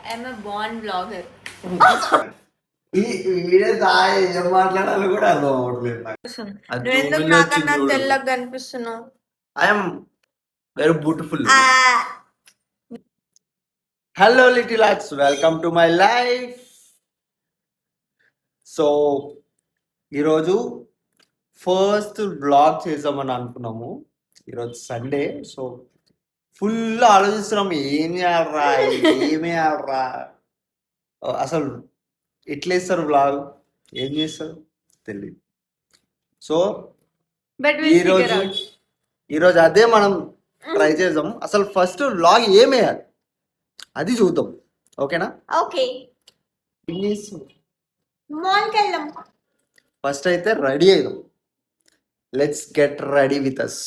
I'm a born blogger. ఈ video ఏం మాట్లాడాలో కూడా అర్థం అవ్వట్లేదు నువ్వు ఎందుకు నాకన్నా తెల్లగా కనిపిస్తున్నావు? I'm very beautiful. Hello little arts, welcome to my life. So ఈరోజు ఫస్ట్ బ్లాగ్ చేద్దామని అనుకున్నాము. ఈరోజు సండే. సో ఫుల్ ఆలోచిస్తున్నాం ఏం చేయాలరా ఏమి చేయాలరా, అసలు ఎట్లా వేస్తారు బ్లాగ్, ఏం చేస్తారు తెలియదు. సో ఈరోజు అదే మనం ట్రై చేద్దాం. అసలు ఫస్ట్ బ్లాగ్ ఏం వేయాలి అది చూద్దాం. ఓకేనా? ఓకే. ఫస్ట్ అయితే రెడీ అయిదాం. Let's get ready with us.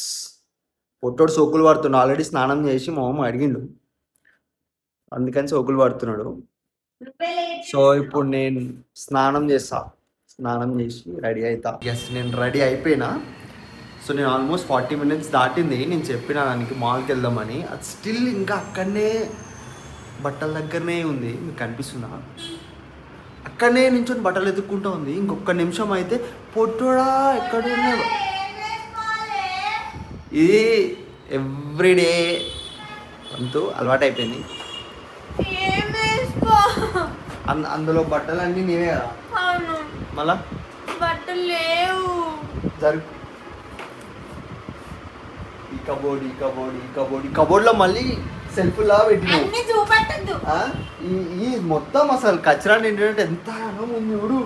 పొట్టోడు సోకులు పడుతున్నాడు. ఆల్రెడీ స్నానం చేసి మొహం అడిగిండు, అందుకని సోకులు పడుతున్నాడు. సో ఇప్పుడు నేను స్నానం చేస్తా. స్నానం చేసి రెడీ అవుతా. ఎస్, నేను రెడీ అయిపోయినా. సో నేను ఆల్మోస్ట్ 40 minutes దాటింది. నేను చెప్పిన దానికి మాల్కి వెళ్దామని, అది స్టిల్ ఇంకా అక్కడనే బట్టల దగ్గరనే ఉంది. మీకు కనిపిస్తుందా? అక్కడనే నించొని బట్టలు ఎత్తుక్కుంటూ ఉంది. ఇంకొక నిమిషం అయితే పొట్టోడా ఎక్కడున్నా. ఇది ఎవ్రీడే అంటూ అలవాటు అయిపోయింది. అందులో బట్టలు అన్నీ నేనే కదా. మళ్ళా బట్టలు లేవు. జరుగు. ఈ కబోర్డ్ లో మళ్ళీ సెల్ఫ్ లా పెట్టినావు. ఈ మొత్తం అసలు కచరా నిండినట్టు ఎంత ఉంది చూడు.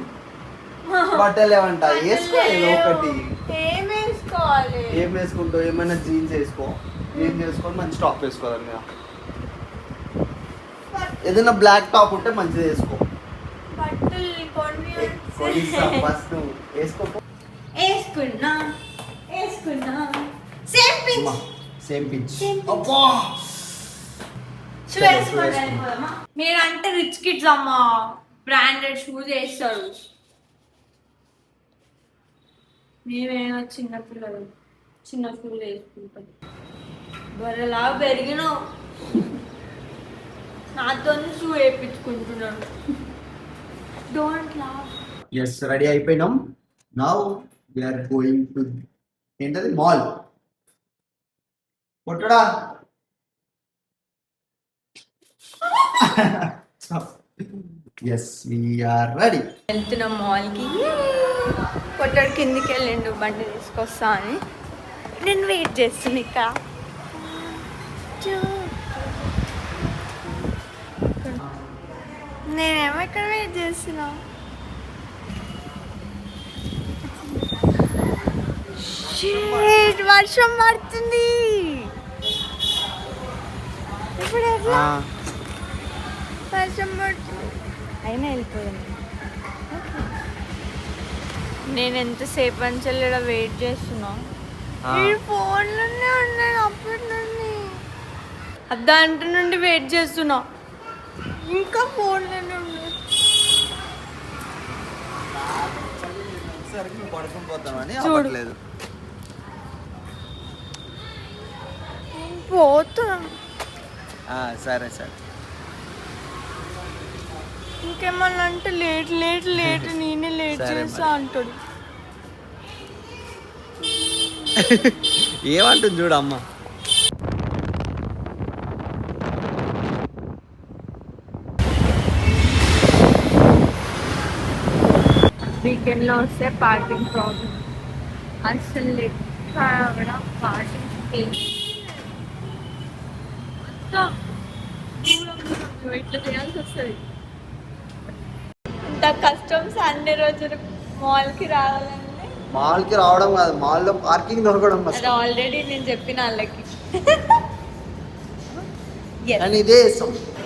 బట్టలు ఏమంట వేసుకో, ఏదో ఒకటి. ఏం వేసుకుంటావు? ఏమైనా జీన్స్ వేసుకో, ఏం చేసుకొని మంచి టాప్ వేసుకోవాలి మీద. ఏదైనా బ్లాక్ టాప్ ఉంటే మంచిది వేసుకో. మీరంటే రిచ్ కిడ్స్ అమ్మా, బ్రాండెడ్ షూస్ వేస్తారు. మేమేమో చిన్నపిల్లలు చిన్న షూలు వేసుకుంటాం. బరలా పెరిగినావు, నాతో షూ వేయించుకుంటున్నాను. Don't laugh. ఎస్, రెడీ అయిపోయినాం. Now we are going to ఏంటది మాల్. పొట్టడా ఎస్, వి ఆర్ రెడీ. వెళ్తున్నాం మాల్కి. పొట్టడు కిందికి వెళ్ళిండు బండి తీసుకొస్తా అని. నేను వెయిట్ చేస్తున్నా ఇక్కడ. నేనేమో ఇక్కడ వెయిట్ చేస్తున్నా. వర్షం పడుతుంది ఇప్పుడు. ఎట్లా వర్షం పడుతుంది అయినా వెళ్ళిపోయింది. నేను ఎంతసేపు నుంచి వెయిట్ చేస్తున్నా. ఈ ఫోన్లోనే ఉన్నాను అప్పటి నుండి. అర్ధగంట నుండి వెయిట్ చేస్తున్నా, ఇంకా ఫోన్లోనే ఉన్నాను. చూడలేదు పోతున్నాను. సరే సరే. ఇంకేమన్నా అంటే లేట్ లేట్ లేట్ నేనే లేట్ చేస్తా అంటాడు. ఏమంటుంది చూడు అమ్మ. వీకెండ్లో వస్తే పార్కింగ్ ప్రాబ్లం అసలు ఎక్కడ పార్కింగ్ ఇట్లా చేయాల్సి వస్తుంది. ఇంత కష్టం సండే రోజు మాల్కి రావాలంటే. మాల్కి రావడం కాదు, మాల్లో పార్కింగ్ దొరకడం. అది ఆల్రెడీ నేను చెప్పిన వాళ్ళకి. అండ్ ఇదే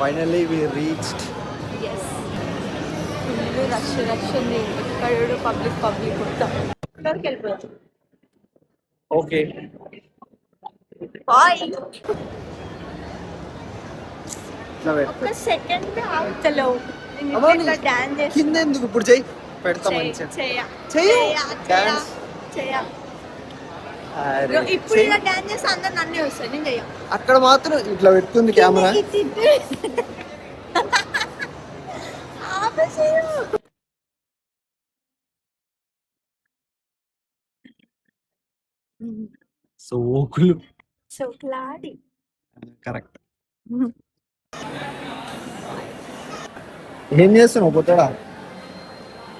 finally we reached. Full rush ఉంది. ఇక్కడ పబ్లిక్ మొత్తం ఇక్కడికి వెళ్ళిపోవచ్చు. Okay bye. ఒక సెకండ్ ఆగుతలేవు. కింద ఎందుకు ఇప్పుడు చెయ్యి పెడతా. ఇప్పుడు ఇలా డాన్స్ చేస్తే అందరు నన్నే వస్తాయి. నేను చెయ్య. అక్కడ మాత్రం ఇట్లా పెట్టుకుంది కెమెరా. సోకులు సోకులాడి. కరెక్ట్. ఏం చేస్తున్నావు పొట్టడా?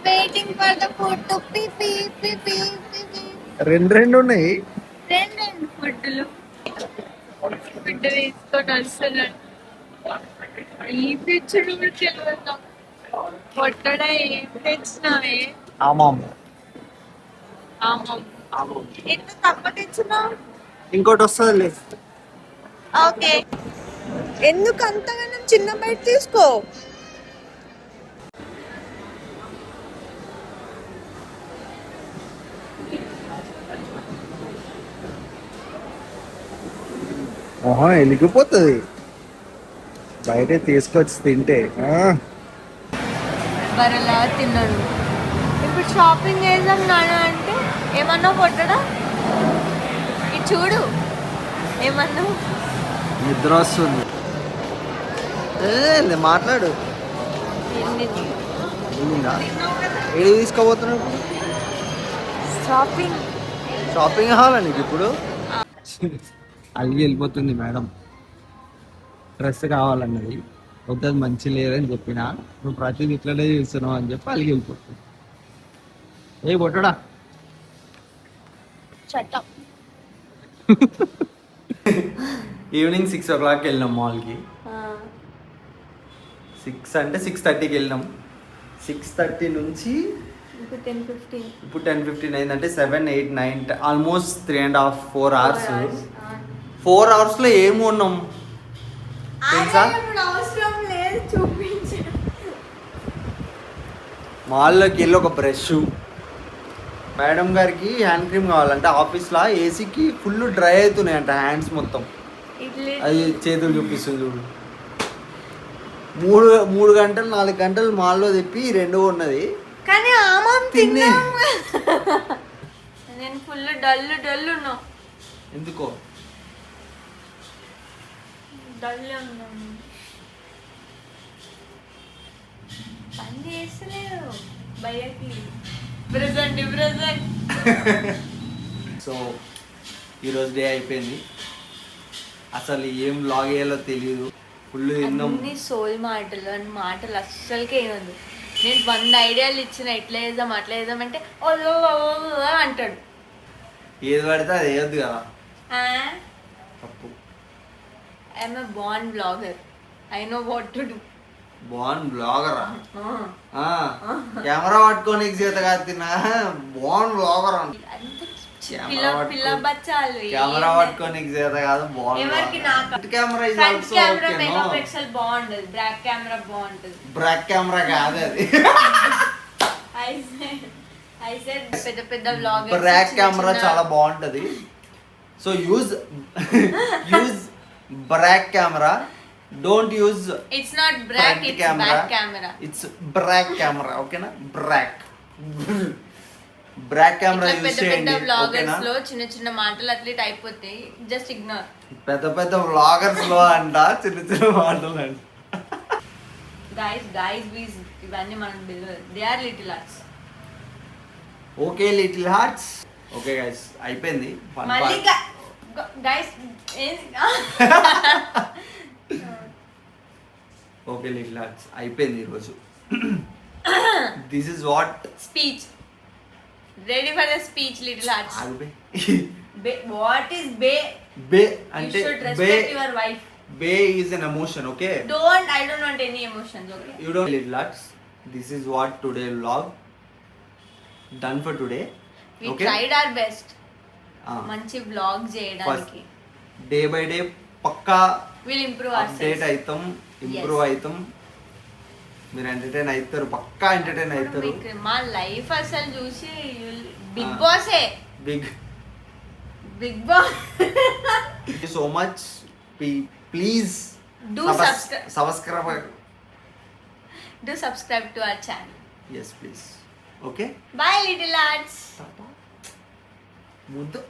Waiting for the food to పీ పీ పీ పీ పీ. రెండు ఉన్నాయి. రెండు ఫుడ్లు ఫుడ్ తీసుకొని వస్తున్నాడు. ఈ పిచ్చుడు తెలియదు పొట్టడా ఏం తెచ్చినావే? ఆమాం. ఎంత తక్కువ తెచ్చినావు? ఇంకోటి వస్తుంది. ఓకే. ఎందుకు అంతగానం చిన్న బయట తీసుకో. ఓహో వెలిగిపోతుంది బయట తీసుకొచ్చి తింటే. బరలా తిన్నాడు. ఇప్పుడు షాపింగ్ చేద్దాం నాన్న అంటే ఏమన్నా పొట్టడా? ఇది చూడు ఏమన్నా. నిద్ర వస్తుంది. మాట్లాడు. ఏది తీసుకోబోతున్నావు ఇప్పుడు? షాపింగ్ కావాలా నీకు ఇప్పుడు? అలిగి వెళ్ళిపోతుంది మేడం. డ్రెస్ కావాలన్నది వద్దది మంచి లేదని చెప్పిన నువ్వు ప్రతిదీ ఇట్లనే చూస్తున్నావు అని చెప్పి అలిగి వెళ్ళిపోతుంది. ఏ పొట్టడా ఈవినింగ్ 6 o'clock వెళ్ళినాం మాల్కి. 6 అంటే 6:30కి వెళ్ళినాం. 6:30 నుంచి ఇప్పుడు 10:15 అయిందంటే 7, 8, 9 ఆల్మోస్ట్ 3.5, 4 hours. 4 hours ఏమి ఉన్నాం తెలుసా? అవసరం లేదు చూపించు. మాల్లోకి వెళ్ళి ఒక బ్రష్, మేడం గారికి హ్యాండ్ క్రీమ్ కావాలంటే ఆఫీస్లో ఏసీకి ఫుల్ డ్రై అవుతున్నాయి అంట హ్యాండ్స్ మొత్తం. అది చేతులు చూపిస్తుంది చూడు. 3 గంటలు 4 గంటలు మాల్లో తెప్పి 2 ఉన్నది. కానీ ఆమాం తిన్నా. నేను ఫుల్ డల్ ఉన్నా. ఎందుకో డల్ ఉన్నాను. పని చేస్తలేదు భయ్యకి. ప్రెజెంట్ సో ఈరోజు డే అయిపోయింది. అసలు ఏం లాగ్ అయ్యాలో తెలియదు. ఫుల్ తిన్నాం. అన్ని సోల్ మాటలు అని మాటలు అస్సలకే ఏమదు. నేను 100 ఐడియాలు ఇచ్చిన ఇట్లా వేద్దాం అట్లా వేద్దాం అంటే అంటాడు. ఏది పడితే అది వేయద్దు కదా. తప్పు. I'm a born blogger. I know what to do. Born బ్లాగరా? కెమెరా పట్టుకొని చేత కాదు తిన్నా. బాన్ బ్లాగర్ అంట. పిల్ల బచ్చాలు కెమెరా పట్టుకొని చేత కాదు. ఎవరికి నాకు కెమెరా కెమెరా మెగాపిక్సెల్ బాగుంటది. బ్రాక్ కెమెరా బాగుంటది. బ్రాక్ కెమెరా కాదు అది. I said పెద్ద పెద్ద వ్లాగర్స్ బ్రాక్ కెమెరా చాలా బాగుంటది. So use brack camera. Don't use. It's not brack, it's back camera. It's brack camera. ఓకేనా? బ్రాక్ కెమెరా యూజ్ పెద్ద చేయండి. పెద్ద వ్లాగర్స్ లో చిన్న చిన్న మాటలు అట్లా అయిపోతాయి. Just ignore. పెద్ద పెద్ద వ్లాగర్స్ లో అంట చిన్న చిన్న మాటలు అంట. గైస్ ప్లీజ్ ఇవన్నీ మనకు తెలియదు. They are little hearts. Okay little hearts. Okay guys అయిపోయింది. మళ్ళీ గైస్ ఓకే లిటిల్ హార్ట్స్ అయిపోయింది ఈరోజు. This is what speech. Ready for the speech little hearts. What is bae అంటే you should respect your wife. Bae is an emotion. Okay, I don't want any emotions. Okay, you don't. Little lads, this is what today vlog done for today. we okay? tried our best. మంచి vlog చేయడానికి day by day పక్కా will improve update అవుతాం, improve అవుతాం. మీరు entertain అవుతారు, పక్కా entertain అవుతారు. మా life అసలు చూసి బిగ్ బాసే. Bigg Boss. Thank you so much. Please do subscribe to our channel. Yes please. Okay, bye little lads. ముద్దు